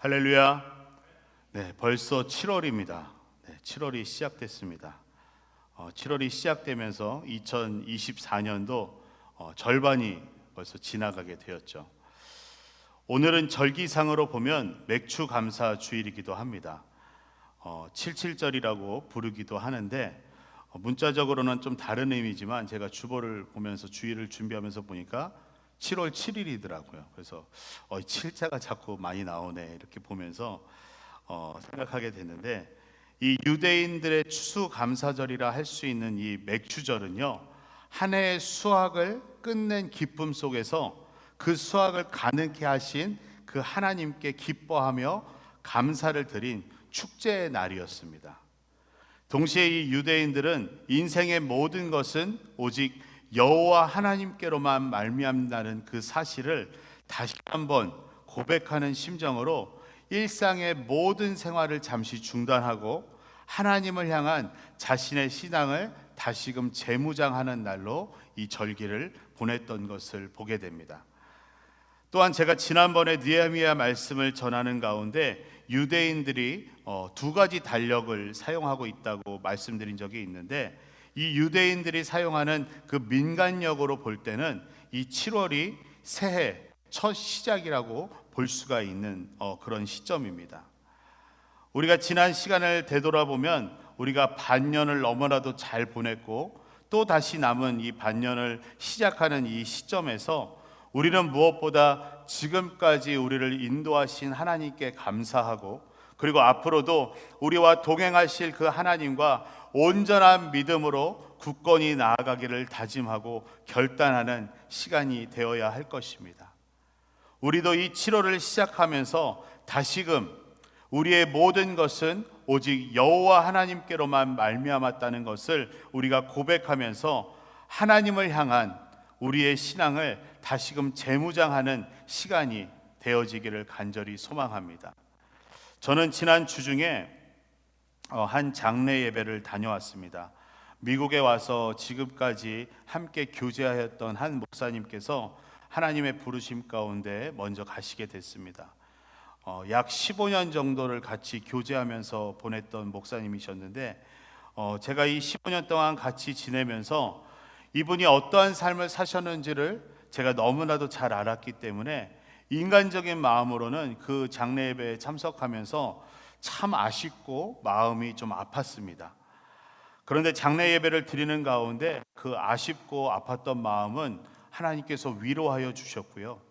할렐루야. 네, 벌써 7월입니다. 네, 7월이 시작됐습니다. 7월이 시작되면서 2024년도 절반이 벌써 지나가게 되었죠. 오늘은 절기상으로 보면 맥주 감사 주일이기도 합니다. 77절이라고 부르기도 하는데 문자적으로는 좀 다른 의미지만 제가 주보를 보면서 주일을 준비하면서 보니까 7월 7일이더라고요. 그래서 7자가 자꾸 많이 나오네 이렇게 보면서 생각하게 됐는데, 이 유대인들의 추수감사절이라 할 수 있는 이 맥주절은요, 한 해의 수확을 끝낸 기쁨 속에서 그 수확을 가능케 하신 그 하나님께 기뻐하며 감사를 드린 축제의 날이었습니다. 동시에 이 유대인들은 인생의 모든 것은 오직 여호와 하나님께로만 말미암는다는 그 사실을 다시 한번 고백하는 심정으로 일상의 모든 생활을 잠시 중단하고 하나님을 향한 자신의 신앙을 다시금 재무장하는 날로 이 절기를 보냈던 것을 보게 됩니다. 또한 제가 지난번에 느헤미야 말씀을 전하는 가운데 유대인들이 두 가지 달력을 사용하고 있다고 말씀드린 적이 있는데, 이 유대인들이 사용하는 그 민간력으로 볼 때는 이 7월이 새해 첫 시작이라고 볼 수가 있는 그런 시점입니다. 우리가 지난 시간을 되돌아보면 우리가 반년을 너무나도 잘 보냈고 또 다시 남은 이 반년을 시작하는 이 시점에서 우리는 무엇보다 지금까지 우리를 인도하신 하나님께 감사하고, 그리고 앞으로도 우리와 동행하실 그 하나님과 온전한 믿음으로 굳건히 나아가기를 다짐하고 결단하는 시간이 되어야 할 것입니다. 우리도 이 7월을 시작하면서 다시금 우리의 모든 것은 오직 여호와 하나님께로만 말미암았다는 것을 우리가 고백하면서 하나님을 향한 우리의 신앙을 다시금 재무장하는 시간이 되어지기를 간절히 소망합니다. 저는 지난 주중에 한 장례 예배를 다녀왔습니다. 미국에 와서 지금까지 함께 교제하였던 한 목사님께서 하나님의 부르심 가운데 먼저 가시게 됐습니다. 약 15년 정도를 같이 교제하면서 보냈던 목사님이셨는데, 제가 이 15년 동안 같이 지내면서 이분이 어떠한 삶을 사셨는지를 제가 너무나도 잘 알았기 때문에 인간적인 마음으로는 그 장례 예배에 참석하면서 참 아쉽고 마음이 좀 아팠습니다. 그런데 장례 예배를 드리는 가운데 그 아쉽고 아팠던 마음은 하나님께서 위로하여 주셨고요.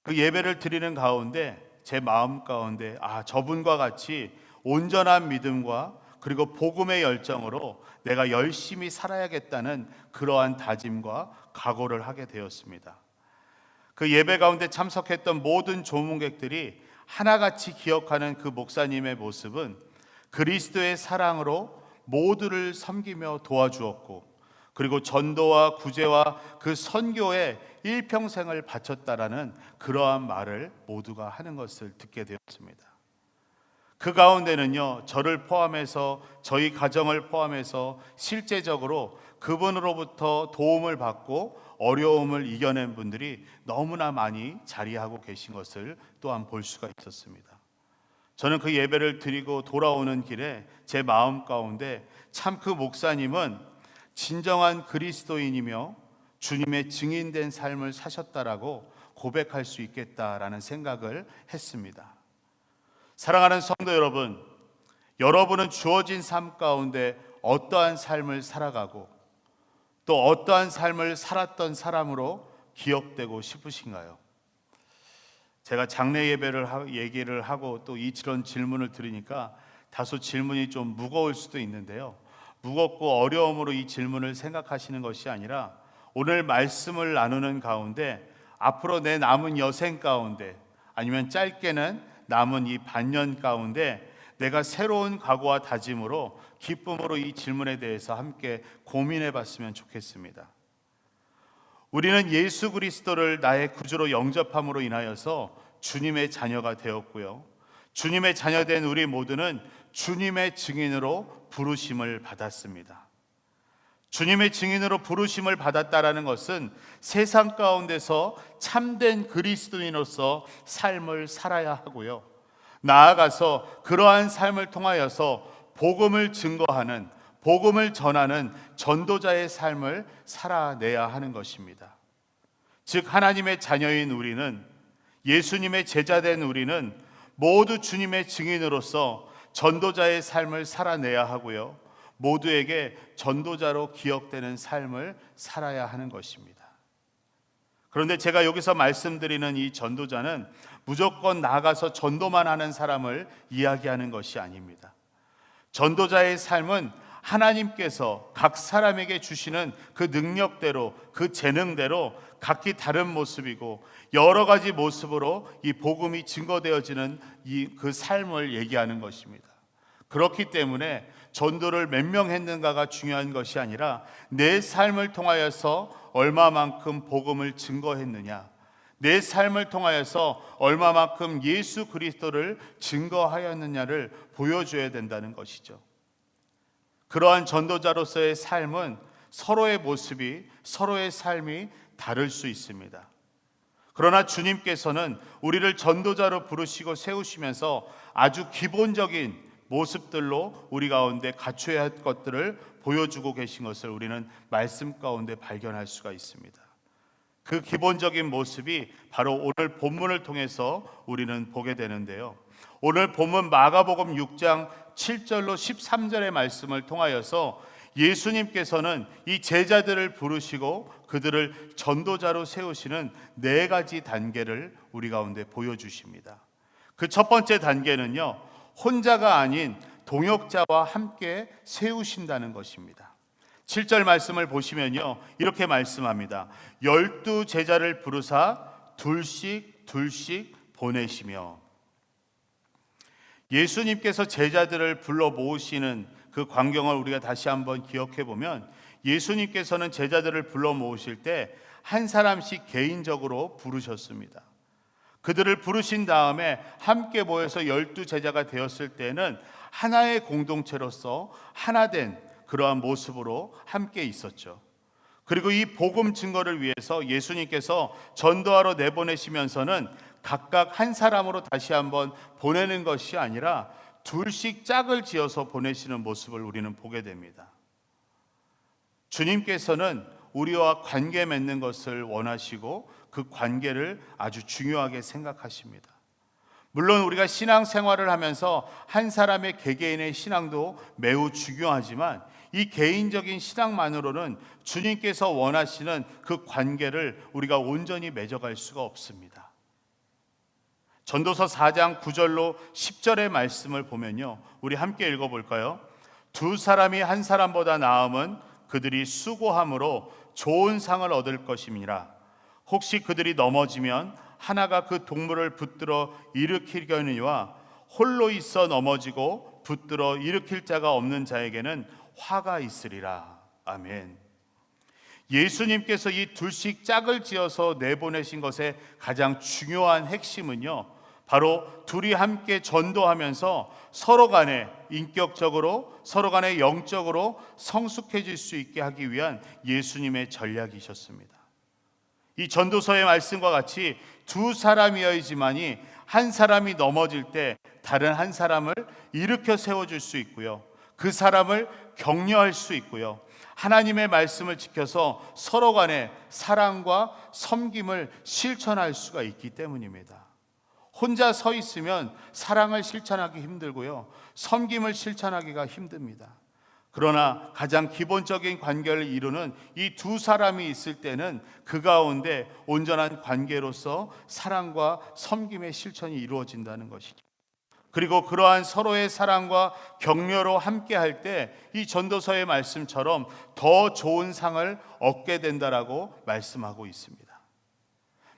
그 예배를 드리는 가운데 제 마음 가운데 저분과 같이 온전한 믿음과 그리고 복음의 열정으로 내가 열심히 살아야겠다는 그러한 다짐과 각오를 하게 되었습니다. 그 예배 가운데 참석했던 모든 조문객들이 하나같이 기억하는 그 목사님의 모습은 그리스도의 사랑으로 모두를 섬기며 도와주었고, 그리고 전도와 구제와 그 선교에 일평생을 바쳤다라는 그러한 말을 모두가 하는 것을 듣게 되었습니다. 그 가운데는요, 저를 포함해서 저희 가정을 포함해서 실제적으로 그분으로부터 도움을 받고 어려움을 이겨낸 분들이 너무나 많이 자리하고 계신 것을 또한 볼 수가 있었습니다. 저는 그 예배를 드리고 돌아오는 길에 제 마음 가운데 참 그 목사님은 진정한 그리스도인이며 주님의 증인된 삶을 사셨다라고 고백할 수 있겠다라는 생각을 했습니다. 사랑하는 성도 여러분, 여러분은 주어진 삶 가운데 어떠한 삶을 살아가고 또 어떠한 삶을 살았던 사람으로 기억되고 싶으신가요? 제가 장례 예배를 얘기를 하고 또 이런 질문을 들으니까 다소 질문이 좀 무거울 수도 있는데요, 무겁고 어려움으로 이 질문을 생각하시는 것이 아니라 오늘 말씀을 나누는 가운데 앞으로 내 남은 여생 가운데 아니면 짧게는 남은 이 반년 가운데 내가 새로운 각오와 다짐으로 기쁨으로 이 질문에 대해서 함께 고민해 봤으면 좋겠습니다. 우리는 예수 그리스도를 나의 구주로 영접함으로 인하여서 주님의 자녀가 되었고요, 주님의 자녀된 우리 모두는 주님의 증인으로 부르심을 받았습니다. 주님의 증인으로 부르심을 받았다라는 것은 세상 가운데서 참된 그리스도인으로서 삶을 살아야 하고요, 나아가서 그러한 삶을 통하여서 복음을 증거하는, 복음을 전하는 전도자의 삶을 살아내야 하는 것입니다. 즉 하나님의 자녀인 우리는, 예수님의 제자된 우리는 모두 주님의 증인으로서 전도자의 삶을 살아내야 하고요, 모두에게 전도자로 기억되는 삶을 살아야 하는 것입니다. 그런데 제가 여기서 말씀드리는 이 전도자는 무조건 나가서 전도만 하는 사람을 이야기하는 것이 아닙니다. 전도자의 삶은 하나님께서 각 사람에게 주시는 그 능력대로, 그 재능대로 각기 다른 모습이고 여러 가지 모습으로 이 복음이 증거되어지는 그 삶을 얘기하는 것입니다. 그렇기 때문에 전도를 몇 명 했는가가 중요한 것이 아니라 내 삶을 통하여서 얼마만큼 복음을 증거했느냐, 내 삶을 통하여서 얼마만큼 예수 그리스도를 증거하였느냐를 보여줘야 된다는 것이죠. 그러한 전도자로서의 삶은 서로의 모습이, 서로의 삶이 다를 수 있습니다. 그러나 주님께서는 우리를 전도자로 부르시고 세우시면서 아주 기본적인 모습들로 우리 가운데 갖춰야 할 것들을 보여주고 계신 것을 우리는 말씀 가운데 발견할 수가 있습니다. 그 기본적인 모습이 바로 오늘 본문을 통해서 우리는 보게 되는데요, 오늘 본문 마가복음 6장 7절로 13절의 말씀을 통하여서 예수님께서는 이 제자들을 부르시고 그들을 전도자로 세우시는 네 가지 단계를 우리 가운데 보여주십니다. 그 첫 번째 단계는요, 혼자가 아닌 동역자와 함께 세우신다는 것입니다. 7절 말씀을 보시면요, 이렇게 말씀합니다. 12 제자를 부르사 둘씩 보내시며. 예수님께서 제자들을 불러 모으시는 그 광경을 우리가 다시 한번 기억해 보면, 예수님께서는 제자들을 불러 모으실 때 한 사람씩 개인적으로 부르셨습니다. 그들을 부르신 다음에 함께 모여서 12 제자가 되었을 때는 하나의 공동체로서 하나된 그러한 모습으로 함께 있었죠. 그리고 이 복음 증거를 위해서 예수님께서 전도하러 내보내시면서는 각각 한 사람으로 다시 한번 보내는 것이 아니라 둘씩 짝을 지어서 보내시는 모습을 우리는 보게 됩니다. 주님께서는 우리와 관계 맺는 것을 원하시고 그 관계를 아주 중요하게 생각하십니다. 물론 우리가 신앙생활을 하면서 한 사람의 개개인의 신앙도 매우 중요하지만 이 개인적인 신앙만으로는 주님께서 원하시는 그 관계를 우리가 온전히 맺어갈 수가 없습니다. 전도서 4장 9절로 10절의 말씀을 보면요, 우리 함께 읽어볼까요? 두 사람이 한 사람보다 나음은 그들이 수고함으로 좋은 상을 얻을 것임이라. 혹시 그들이 넘어지면 하나가 그 동물을 붙들어 일으키려니와 홀로 있어 넘어지고 붙들어 일으킬 자가 없는 자에게는 화가 있으리라. 아멘. 예수님께서 이 둘씩 짝을 지어서 내보내신 것의 가장 중요한 핵심은요, 바로 둘이 함께 전도하면서 서로 간에 인격적으로, 서로 간에 영적으로 성숙해질 수 있게 하기 위한 예수님의 전략이셨습니다. 이 전도서의 말씀과 같이 두 사람이어야지만이 한 사람이 넘어질 때 다른 한 사람을 일으켜 세워줄 수 있고요, 그 사람을 격려할 수 있고요, 하나님의 말씀을 지켜서 서로 간에 사랑과 섬김을 실천할 수가 있기 때문입니다. 혼자 서 있으면 사랑을 실천하기 힘들고요, 섬김을 실천하기가 힘듭니다. 그러나 가장 기본적인 관계를 이루는 이 두 사람이 있을 때는 그 가운데 온전한 관계로서 사랑과 섬김의 실천이 이루어진다는 것이죠. 그리고 그러한 서로의 사랑과 격려로 함께 할 때 이 전도서의 말씀처럼 더 좋은 상을 얻게 된다라고 말씀하고 있습니다.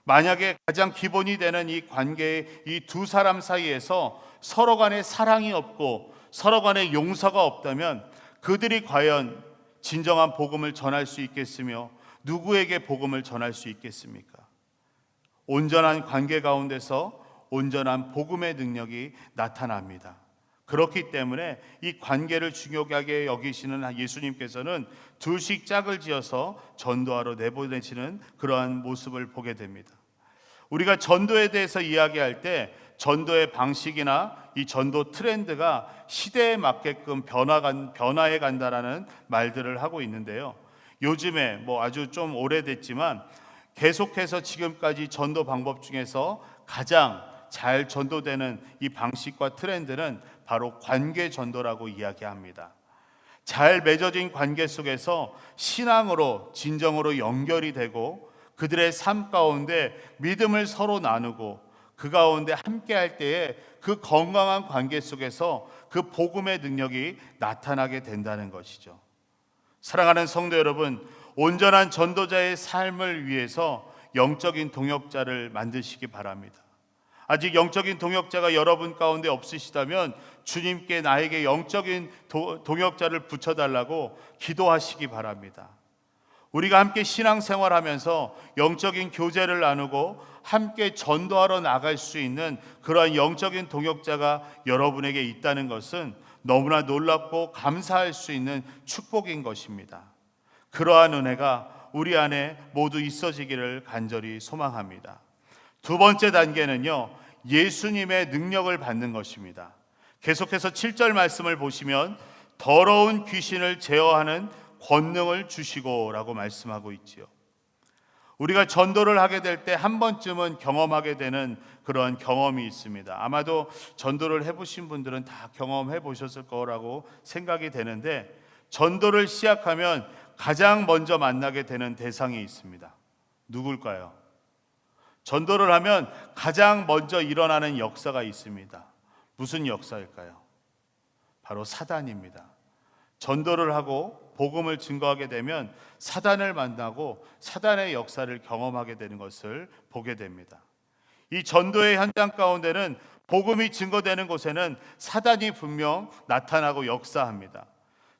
만약에 가장 기본이 되는 이 관계의 이 두 사람 사이에서 서로 간에 사랑이 없고 서로 간에 용서가 없다면 그들이 과연 진정한 복음을 전할 수 있겠으며 누구에게 복음을 전할 수 있겠습니까? 온전한 관계 가운데서 온전한 복음의 능력이 나타납니다. 그렇기 때문에 이 관계를 중요하게 여기시는 예수님께서는 둘씩 짝을 지어서 전도하러 내보내시는 그러한 모습을 보게 됩니다. 우리가 전도에 대해서 이야기할 때 전도의 방식이나 이 전도 트렌드가 시대에 맞게끔 변화해 간다라는 말들을 하고 있는데요. 요즘에 아주 좀 오래됐지만 계속해서 지금까지 전도 방법 중에서 가장 잘 전도되는 이 방식과 트렌드는 바로 관계 전도라고 이야기합니다. 잘 맺어진 관계 속에서 신앙으로 진정으로 연결이 되고 그들의 삶 가운데 믿음을 서로 나누고 그 가운데 함께할 때에 그 건강한 관계 속에서 그 복음의 능력이 나타나게 된다는 것이죠. 사랑하는 성도 여러분, 온전한 전도자의 삶을 위해서 영적인 동역자를 만드시기 바랍니다. 아직 영적인 동역자가 여러분 가운데 없으시다면 주님께 나에게 영적인 동역자를 붙여달라고 기도하시기 바랍니다. 우리가 함께 신앙생활하면서 영적인 교제를 나누고 함께 전도하러 나갈 수 있는 그러한 영적인 동역자가 여러분에게 있다는 것은 너무나 놀랍고 감사할 수 있는 축복인 것입니다. 그러한 은혜가 우리 안에 모두 있어지기를 간절히 소망합니다. 두 번째 단계는요, 예수님의 능력을 받는 것입니다. 계속해서 7절 말씀을 보시면 더러운 귀신을 제어하는 권능을 주시고 라고 말씀하고 있지요. 우리가 전도를 하게 될 때 한 번쯤은 경험하게 되는 그런 경험이 있습니다. 아마도 전도를 해보신 분들은 다 경험해 보셨을 거라고 생각이 되는데, 전도를 시작하면 가장 먼저 만나게 되는 대상이 있습니다. 누굴까요? 전도를 하면 가장 먼저 일어나는 역사가 있습니다. 무슨 역사일까요? 바로 사단입니다. 전도를 하고 복음을 증거하게 되면 사단을 만나고 사단의 역사를 경험하게 되는 것을 보게 됩니다. 이 전도의 현장 가운데는 복음이 증거되는 곳에는 사단이 분명 나타나고 역사합니다.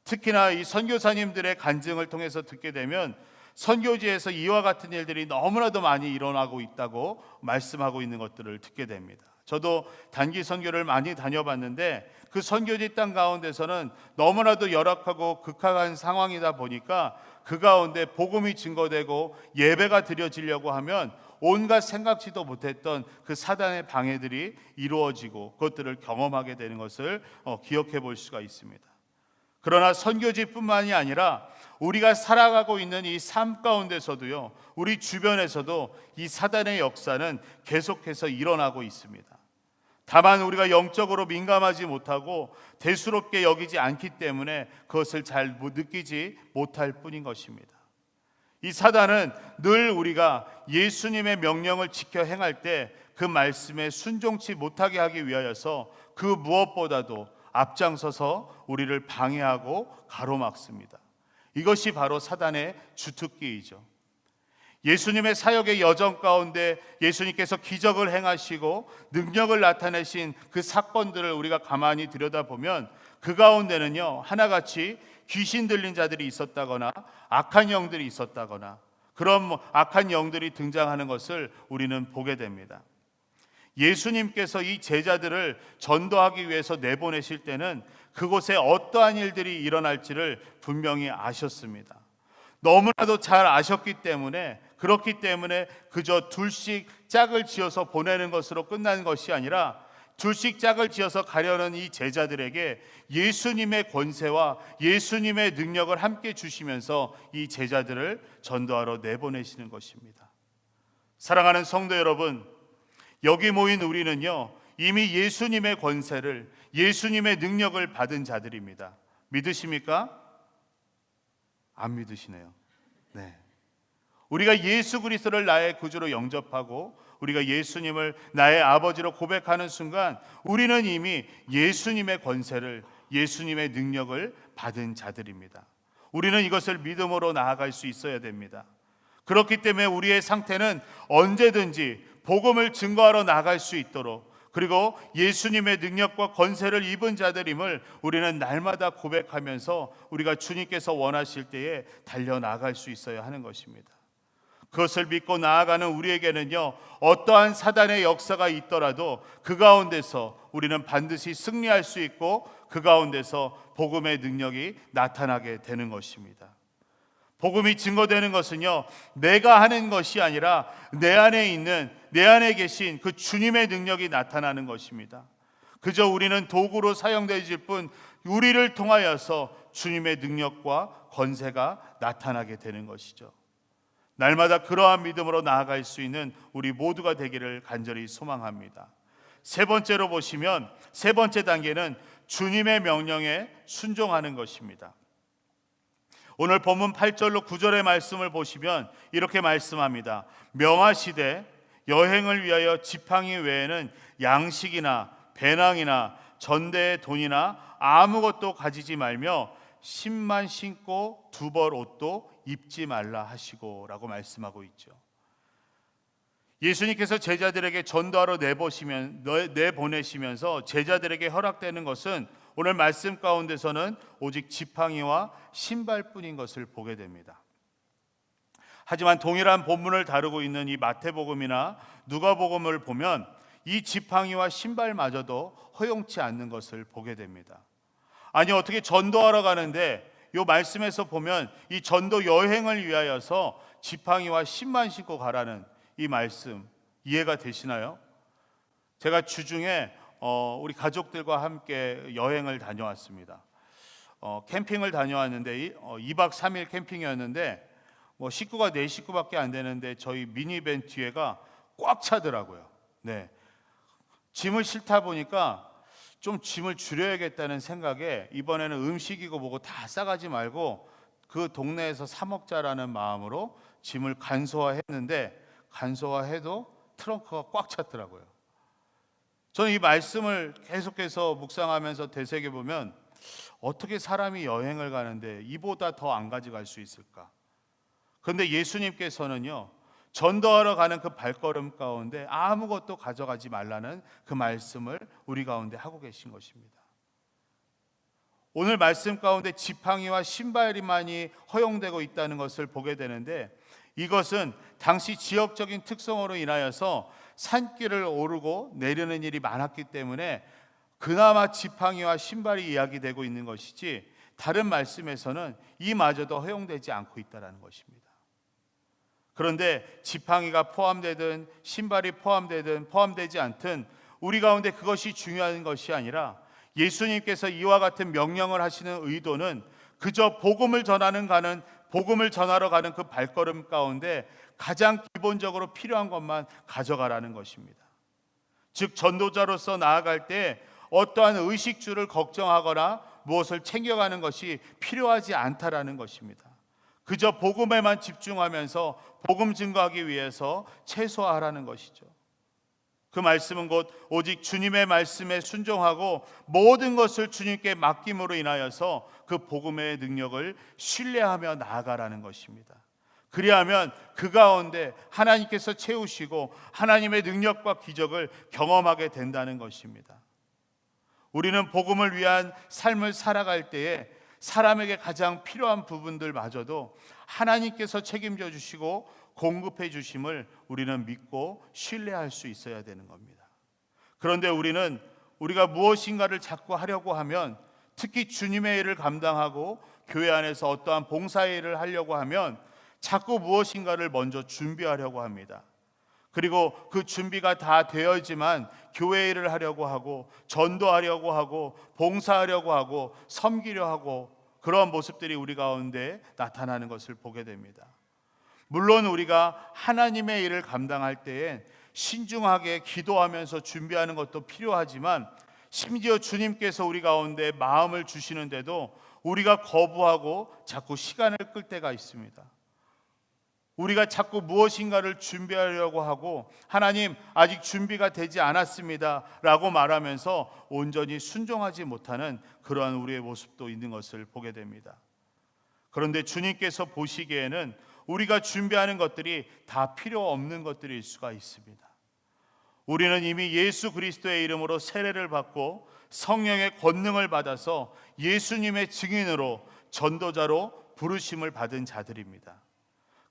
특히나 이 선교사님들의 간증을 통해서 듣게 되면 선교지에서 이와 같은 일들이 너무나도 많이 일어나고 있다고 말씀하고 있는 것들을 듣게 됩니다. 저도 단기 선교를 많이 다녀봤는데 그 선교지 땅 가운데서는 너무나도 열악하고 극악한 상황이다 보니까 그 가운데 복음이 증거되고 예배가 드려지려고 하면 온갖 생각지도 못했던 그 사단의 방해들이 이루어지고 그것들을 경험하게 되는 것을 기억해 볼 수가 있습니다. 그러나 선교지뿐만이 아니라 우리가 살아가고 있는 이 삶 가운데서도요, 우리 주변에서도 이 사단의 역사는 계속해서 일어나고 있습니다. 다만 우리가 영적으로 민감하지 못하고 대수롭게 여기지 않기 때문에 그것을 잘 느끼지 못할 뿐인 것입니다. 이 사단은 늘 우리가 예수님의 명령을 지켜 행할 때 그 말씀에 순종치 못하게 하기 위하여서 그 무엇보다도 앞장서서 우리를 방해하고 가로막습니다. 이것이 바로 사단의 주특기이죠. 예수님의 사역의 여정 가운데 예수님께서 기적을 행하시고 능력을 나타내신 그 사건들을 우리가 가만히 들여다보면 그 가운데는요, 하나같이 귀신 들린 자들이 있었다거나 악한 영들이 있었다거나 그런 악한 영들이 등장하는 것을 우리는 보게 됩니다. 예수님께서 이 제자들을 전도하기 위해서 내보내실 때는 그곳에 어떠한 일들이 일어날지를 분명히 아셨습니다. 너무나도 잘 아셨기 때문에, 그렇기 때문에 그저 둘씩 짝을 지어서 보내는 것으로 끝나는 것이 아니라 둘씩 짝을 지어서 가려는 이 제자들에게 예수님의 권세와 예수님의 능력을 함께 주시면서 이 제자들을 전도하러 내보내시는 것입니다. 사랑하는 성도 여러분, 여기 모인 우리는요, 이미 예수님의 권세를, 예수님의 능력을 받은 자들입니다. 믿으십니까? 안 믿으시네요. 네. 우리가 예수 그리스도를 나의 구주로 영접하고 우리가 예수님을 나의 아버지로 고백하는 순간 우리는 이미 예수님의 권세를, 예수님의 능력을 받은 자들입니다. 우리는 이것을 믿음으로 나아갈 수 있어야 됩니다. 그렇기 때문에 우리의 상태는 언제든지 복음을 증거하러 나갈 수 있도록, 그리고 예수님의 능력과 권세를 입은 자들임을 우리는 날마다 고백하면서 우리가 주님께서 원하실 때에 달려나갈 수 있어야 하는 것입니다. 그것을 믿고 나아가는 우리에게는요, 어떠한 사단의 역사가 있더라도 그 가운데서 우리는 반드시 승리할 수 있고 그 가운데서 복음의 능력이 나타나게 되는 것입니다. 복음이 증거되는 것은요, 내가 하는 것이 아니라 내 안에 계신 그 주님의 능력이 나타나는 것입니다. 그저 우리는 도구로 사용되질 뿐 우리를 통하여서 주님의 능력과 권세가 나타나게 되는 것이죠. 날마다 그러한 믿음으로 나아갈 수 있는 우리 모두가 되기를 간절히 소망합니다. 세 번째로 보시면, 세 번째 단계는 주님의 명령에 순종하는 것입니다. 오늘 본문 8절로 9절의 말씀을 보시면 이렇게 말씀합니다. 명하시되 여행을 위하여 지팡이 외에는 양식이나 배낭이나 전대의 돈이나 아무것도 가지지 말며 신만 신고 두 벌 옷도 입지 말라 하시고 라고 말씀하고 있죠. 예수님께서 제자들에게 전도하러 내보내시면서 제자들에게 허락되는 것은 오늘 말씀 가운데서는 오직 지팡이와 신발뿐인 것을 보게 됩니다. 하지만 동일한 본문을 다루고 있는 이 마태복음이나 누가복음을 보면 이 지팡이와 신발마저도 허용치 않는 것을 보게 됩니다. 아니, 어떻게 전도하러 가는데 이 말씀에서 보면 이 전도 여행을 위하여서 지팡이와 신만 신고 가라는 이 말씀 이해가 되시나요? 제가 주중에 우리 가족들과 함께 여행을 다녀왔습니다. 캠핑을 다녀왔는데 2박 3일 캠핑이었는데 식구가 4식구밖에 안 되는데 저희 미니밴 뒤에가 꽉 차더라고요. 네. 짐을 싣다 보니까 좀 짐을 줄여야겠다는 생각에 이번에는 음식이고 뭐고 다 싸가지 말고 그 동네에서 사 먹자라는 마음으로 짐을 간소화했는데 간소화해도 트렁크가 꽉 찼더라고요. 저는 이 말씀을 계속해서 묵상하면서 되새겨보면 어떻게 사람이 여행을 가는데 이보다 더 안 가져갈 수 있을까? 그런데 예수님께서는요, 전도하러 가는 그 발걸음 가운데 아무것도 가져가지 말라는 그 말씀을 우리 가운데 하고 계신 것입니다. 오늘 말씀 가운데 지팡이와 신발이만이 허용되고 있다는 것을 보게 되는데 이것은 당시 지역적인 특성으로 인하여서 산길을 오르고 내리는 일이 많았기 때문에 그나마 지팡이와 신발이 이야기되고 있는 것이지 다른 말씀에서는 이마저도 허용되지 않고 있다는 것입니다. 그런데 지팡이가 포함되든 신발이 포함되든 포함되지 않든 우리 가운데 그것이 중요한 것이 아니라 예수님께서 이와 같은 명령을 하시는 의도는 그저 복음을 전하러 가는 그 발걸음 가운데 가장 기본적으로 필요한 것만 가져가라는 것입니다. 즉 전도자로서 나아갈 때 어떠한 의식주를 걱정하거나 무엇을 챙겨가는 것이 필요하지 않다라는 것입니다. 그저 복음에만 집중하면서 복음 증거하기 위해서 최소화하라는 것이죠. 그 말씀은 곧 오직 주님의 말씀에 순종하고 모든 것을 주님께 맡김으로 인하여서 그 복음의 능력을 신뢰하며 나아가라는 것입니다. 그리하면 그 가운데 하나님께서 채우시고 하나님의 능력과 기적을 경험하게 된다는 것입니다. 우리는 복음을 위한 삶을 살아갈 때에 사람에게 가장 필요한 부분들마저도 하나님께서 책임져 주시고 공급해 주심을 우리는 믿고 신뢰할 수 있어야 되는 겁니다. 그런데 우리가 무엇인가를 자꾸 하려고 하면, 특히 주님의 일을 감당하고 교회 안에서 어떠한 봉사의 일을 하려고 하면 자꾸 무엇인가를 먼저 준비하려고 합니다. 그리고 그 준비가 다 되어야지만 교회 일을 하려고 하고 전도하려고 하고 봉사하려고 하고 섬기려 하고 그러한 모습들이 우리 가운데 나타나는 것을 보게 됩니다. 물론 우리가 하나님의 일을 감당할 때에 신중하게 기도하면서 준비하는 것도 필요하지만 심지어 주님께서 우리 가운데 마음을 주시는데도 우리가 거부하고 자꾸 시간을 끌 때가 있습니다. 우리가 자꾸 무엇인가를 준비하려고 하고 하나님 아직 준비가 되지 않았습니다 라고 말하면서 온전히 순종하지 못하는 그러한 우리의 모습도 있는 것을 보게 됩니다. 그런데 주님께서 보시기에는 우리가 준비하는 것들이 다 필요 없는 것들일 수가 있습니다. 우리는 이미 예수 그리스도의 이름으로 세례를 받고 성령의 권능을 받아서 예수님의 증인으로 전도자로 부르심을 받은 자들입니다.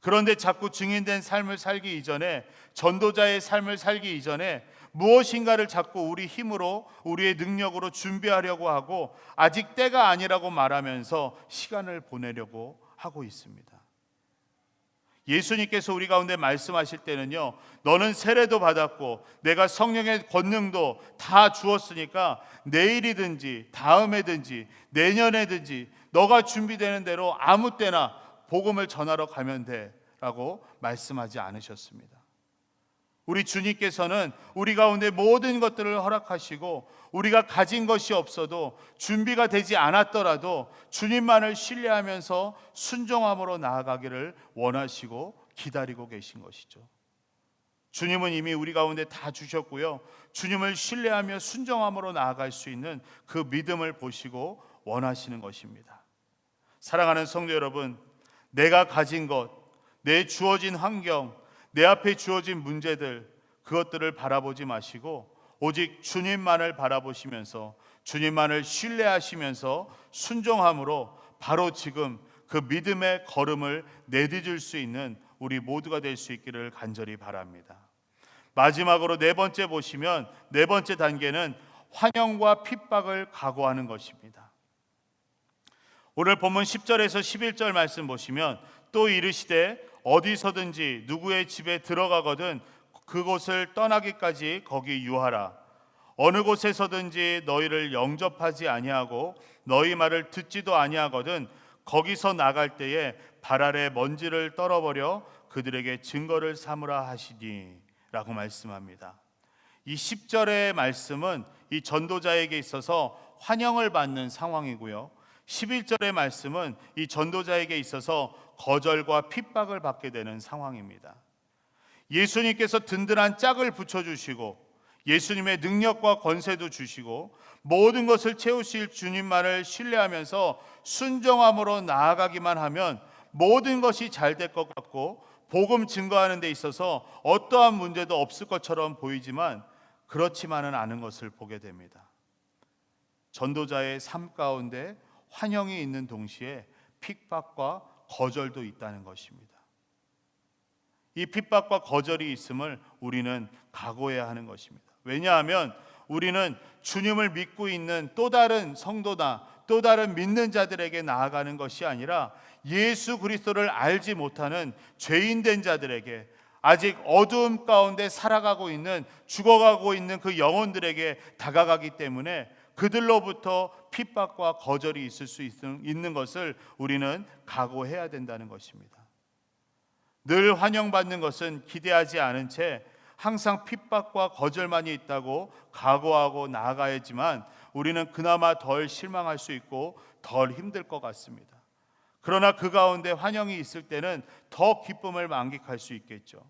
그런데 자꾸 증인된 삶을 살기 이전에, 전도자의 삶을 살기 이전에 무엇인가를 자꾸 우리 힘으로, 우리의 능력으로 준비하려고 하고 아직 때가 아니라고 말하면서 시간을 보내려고 하고 있습니다. 예수님께서 우리 가운데 말씀하실 때는요, 너는 세례도 받았고 내가 성령의 권능도 다 주었으니까 내일이든지 다음에든지 내년에든지 너가 준비되는 대로 아무 때나 복음을 전하러 가면 돼 라고 말씀하지 않으셨습니다. 우리 주님께서는 우리 가운데 모든 것들을 허락하시고 우리가 가진 것이 없어도 준비가 되지 않았더라도 주님만을 신뢰하면서 순종함으로 나아가기를 원하시고 기다리고 계신 것이죠. 주님은 이미 우리 가운데 다 주셨고요, 주님을 신뢰하며 순종함으로 나아갈 수 있는 그 믿음을 보시고 원하시는 것입니다. 사랑하는 성도 여러분, 내가 가진 것, 내 주어진 환경, 내 앞에 주어진 문제들, 그것들을 바라보지 마시고 오직 주님만을 바라보시면서 주님만을 신뢰하시면서 순종함으로 바로 지금 그 믿음의 걸음을 내디딜 수 있는 우리 모두가 될 수 있기를 간절히 바랍니다. 마지막으로 네 번째 보시면, 네 번째 단계는 환영과 핍박을 각오하는 것입니다. 오늘 본문 10절에서 11절 말씀 보시면, 또 이르시되 어디서든지 누구의 집에 들어가거든 그곳을 떠나기까지 거기 유하라. 어느 곳에서든지 너희를 영접하지 아니하고 너희 말을 듣지도 아니하거든 거기서 나갈 때에 발 아래 먼지를 떨어버려 그들에게 증거를 삼으라 하시니 라고 말씀합니다. 이 10절의 말씀은 이 전도자에게 있어서 환영을 받는 상황이고요, 11절의 말씀은 이 전도자에게 있어서 거절과 핍박을 받게 되는 상황입니다. 예수님께서 든든한 짝을 붙여주시고 예수님의 능력과 권세도 주시고 모든 것을 채우실 주님만을 신뢰하면서 순종함으로 나아가기만 하면 모든 것이 잘 될 것 같고 복음 증거하는 데 있어서 어떠한 문제도 없을 것처럼 보이지만 그렇지만은 않은 것을 보게 됩니다. 전도자의 삶 가운데 환영이 있는 동시에 핍박과 거절도 있다는 것입니다. 이 핍박과 거절이 있음을 우리는 각오해야 하는 것입니다. 왜냐하면 우리는 주님을 믿고 있는 또 다른 성도나 또 다른 믿는 자들에게 나아가는 것이 아니라 예수 그리스도를 알지 못하는 죄인된 자들에게, 아직 어두움 가운데 살아가고 있는, 죽어가고 있는 그 영혼들에게 다가가기 때문에 그들로부터 핍박과 거절이 있을 수 있는 것을 우리는 각오해야 된다는 것입니다. 늘 환영받는 것은 기대하지 않은 채 항상 핍박과 거절만이 있다고 각오하고 나아가야지만 우리는 그나마 덜 실망할 수 있고 덜 힘들 것 같습니다. 그러나 그 가운데 환영이 있을 때는 더 기쁨을 만끽할 수 있겠죠.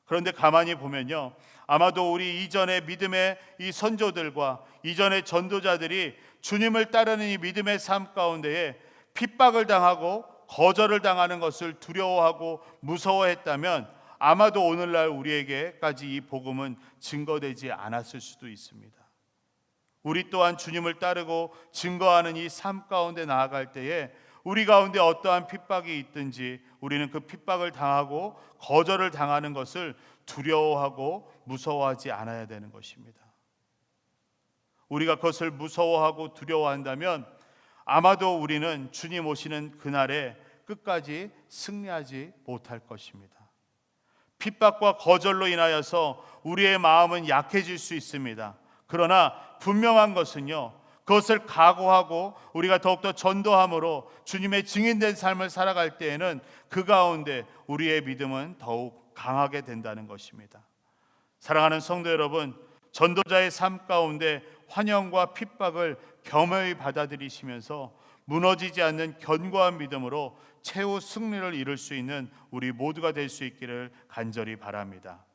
그런데 가만히 보면요, 아마도 우리 이전의 믿음의 이 선조들과 이전의 전도자들이 주님을 따르는 이 믿음의 삶 가운데에 핍박을 당하고 거절을 당하는 것을 두려워하고 무서워했다면 아마도 오늘날 우리에게까지 이 복음은 증거되지 않았을 수도 있습니다. 우리 또한 주님을 따르고 증거하는 이 삶 가운데 나아갈 때에 우리 가운데 어떠한 핍박이 있든지 우리는 그 핍박을 당하고 거절을 당하는 것을 두려워하고 무서워하지 않아야 되는 것입니다. 우리가 그것을 무서워하고 두려워한다면 아마도 우리는 주님 오시는 그날에 끝까지 승리하지 못할 것입니다. 핍박과 거절로 인하여서 우리의 마음은 약해질 수 있습니다. 그러나 분명한 것은요, 그것을 각오하고 우리가 더욱더 전도함으로 주님의 증인된 삶을 살아갈 때에는 그 가운데 우리의 믿음은 더욱 강하게 된다는 것입니다. 사랑하는 성도 여러분, 전도자의 삶 가운데 환영과 핍박을 겸허히 받아들이시면서 무너지지 않는 견고한 믿음으로 최후 승리를 이룰 수 있는 우리 모두가 될 수 있기를 간절히 바랍니다.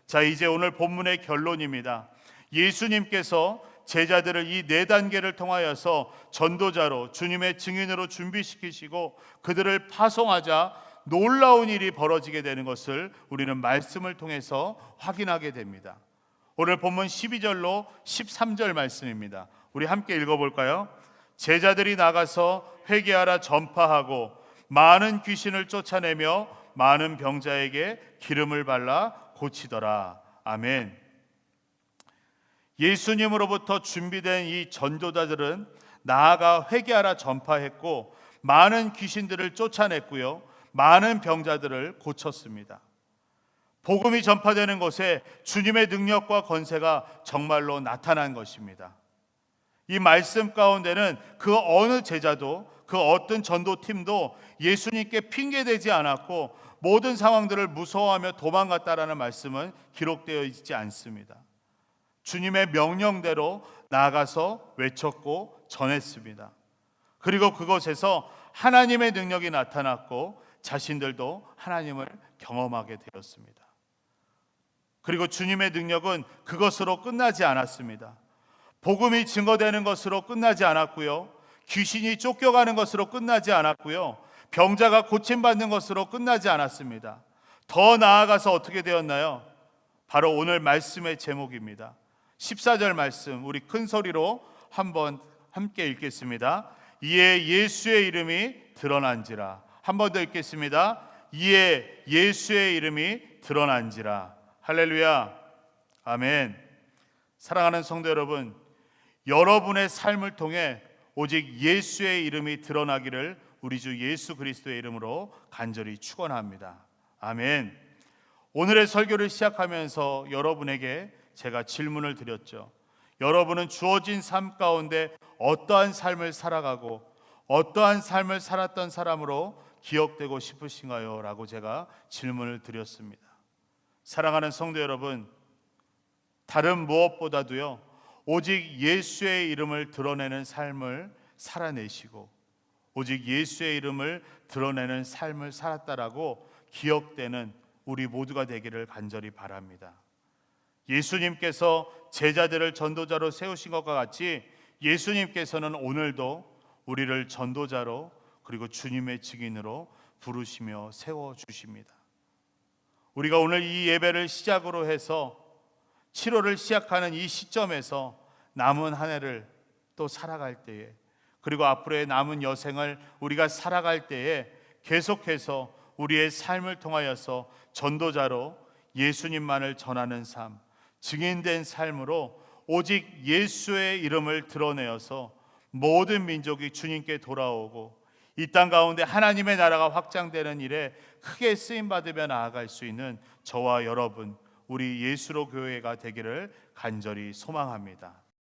자, 이제 오늘 본문의 결론입니다. 예수님께서 제자들을 이 네 단계를 통하여서 전도자로, 주님의 증인으로 준비시키시고 그들을 파송하자 놀라운 일이 벌어지게 되는 것을 우리는 말씀을 통해서 확인하게 됩니다. 오늘 본문 12절로 13절 말씀입니다. 우리 함께 읽어볼까요? 제자들이 나가서 회개하라 전파하고 많은 귀신을 쫓아내며 많은 병자에게 기름을 발라 고치더라. 아멘. 예수님으로부터 준비된 이 전도자들은 나아가 회개하라 전파했고 많은 귀신들을 쫓아냈고요, 많은 병자들을 고쳤습니다. 복음이 전파되는 곳에 주님의 능력과 권세가 정말로 나타난 것입니다. 이 말씀 가운데는 그 어느 제자도, 그 어떤 전도팀도 예수님께 핑계대지 않았고 모든 상황들을 무서워하며 도망갔다라는 말씀은 기록되어 있지 않습니다. 주님의 명령대로 나아가서 외쳤고 전했습니다. 그리고 그곳에서 하나님의 능력이 나타났고 자신들도 하나님을 경험하게 되었습니다. 그리고 주님의 능력은 그것으로 끝나지 않았습니다. 복음이 증거되는 것으로 끝나지 않았고요. 귀신이 쫓겨가는 것으로 끝나지 않았고요. 병자가 고침받는 것으로 끝나지 않았습니다. 더 나아가서 어떻게 되었나요? 바로 오늘 말씀의 제목입니다. 14절 말씀 우리 큰 소리로 한번 함께 읽겠습니다. 이에 예수의 이름이 드러난지라. 한 번 더 읽겠습니다. 이에 예수의 이름이 드러난지라. 할렐루야. 아멘. 사랑하는 성도 여러분, 여러분의 삶을 통해 오직 예수의 이름이 드러나기를 우리 주 예수 그리스도의 이름으로 간절히 축원합니다. 아멘. 오늘의 설교를 시작하면서 여러분에게 제가 질문을 드렸죠. 여러분은 주어진 삶 가운데 어떠한 삶을 살아가고 어떠한 삶을 살았던 사람으로 기억되고 싶으신가요? 라고 제가 질문을 드렸습니다. 사랑하는 성도 여러분, 다른 무엇보다도요, 오직 예수의 이름을 드러내는 삶을 살아내시고 오직 예수의 이름을 드러내는 삶을 살았다라고 기억되는 우리 모두가 되기를 간절히 바랍니다. 예수님께서 제자들을 전도자로 세우신 것과 같이 예수님께서는 오늘도 우리를 전도자로 그리고 주님의 증인으로 부르시며 세워주십니다. 우리가 오늘 이 예배를 시작으로 해서 7월을 시작하는 이 시점에서 남은 한 해를 또 살아갈 때에, 그리고 앞으로의 남은 여생을 우리가 살아갈 때에 계속해서 우리의 삶을 통하여서 전도자로 예수님만을 전하는 삶, 증인된 삶으로 오직 예수의 이름을 드러내어서 모든 민족이 주님께 돌아오고 이 땅 가운데 하나님의 나라가 확장되는 일에 크게 쓰임받으며 나아갈 수 있는 저와 여러분, 우리 예수로 교회가 되기를 간절히 소망합니다.